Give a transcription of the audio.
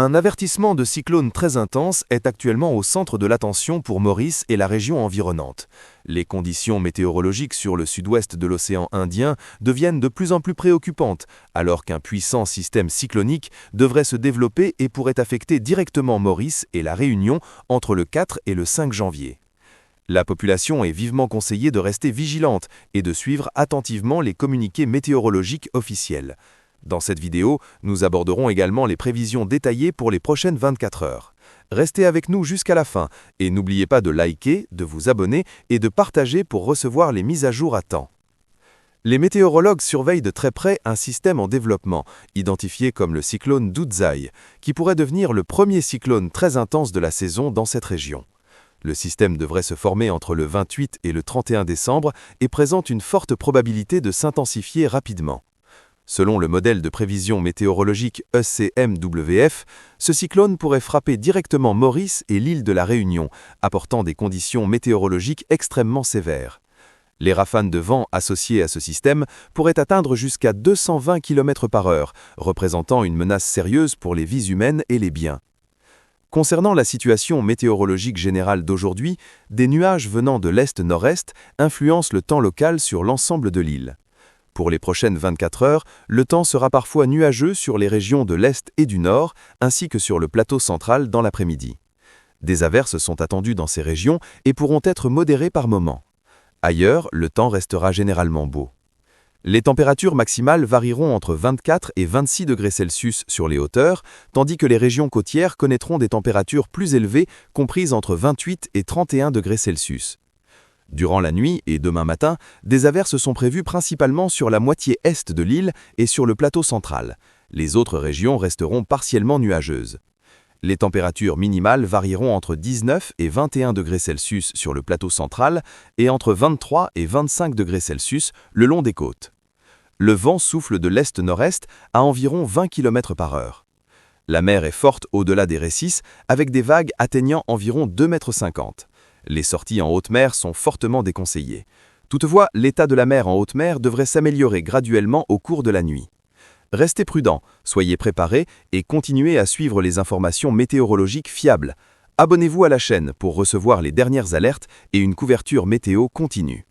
Un avertissement de cyclone très intense est actuellement au centre de l'attention pour Maurice et la région environnante. Les conditions météorologiques sur le sud-ouest de l'océan Indien deviennent de plus en plus préoccupantes, alors qu'un puissant système cyclonique devrait se développer et pourrait affecter directement Maurice et la Réunion entre le 4 et le 5 janvier. La population est vivement conseillée de rester vigilante et de suivre attentivement les communiqués météorologiques officiels. Dans cette vidéo, nous aborderons également les prévisions détaillées pour les prochaines 24 heures. Restez avec nous jusqu'à la fin et n'oubliez pas de liker, de vous abonner et de partager pour recevoir les mises à jour à temps. Les météorologues surveillent de très près un système en développement, identifié comme le cyclone Doudzai, qui pourrait devenir le premier cyclone très intense de la saison dans cette région. Le système devrait se former entre le 28 et le 31 décembre et présente une forte probabilité de s'intensifier rapidement. Selon le modèle de prévision météorologique ECMWF, ce cyclone pourrait frapper directement Maurice et l'île de la Réunion, apportant des conditions météorologiques extrêmement sévères. Les rafales de vent associées à ce système pourraient atteindre jusqu'à 220 km/h, représentant une menace sérieuse pour les vies humaines et les biens. Concernant la situation météorologique générale d'aujourd'hui, des nuages venant de l'est-nord-est influencent le temps local sur l'ensemble de l'île. Pour les prochaines 24 heures, le temps sera parfois nuageux sur les régions de l'Est et du Nord, ainsi que sur le plateau central dans l'après-midi. Des averses sont attendues dans ces régions et pourront être modérées par moments. Ailleurs, le temps restera généralement beau. Les températures maximales varieront entre 24 et 26 degrés Celsius sur les hauteurs, tandis que les régions côtières connaîtront des températures plus élevées, comprises entre 28 et 31 degrés Celsius. Durant la nuit et demain matin, des averses sont prévues principalement sur la moitié est de l'île et sur le plateau central. Les autres régions resteront partiellement nuageuses. Les températures minimales varieront entre 19 et 21 degrés Celsius sur le plateau central et entre 23 et 25 degrés Celsius le long des côtes. Le vent souffle de l'est-nord-est à environ 20 km/h. La mer est forte au-delà des récifs avec des vagues atteignant environ 2,50 m. Les sorties en haute mer sont fortement déconseillées. Toutefois, l'état de la mer en haute mer devrait s'améliorer graduellement au cours de la nuit. Restez prudents, soyez préparés et continuez à suivre les informations météorologiques fiables. Abonnez-vous à la chaîne pour recevoir les dernières alertes et une couverture météo continue.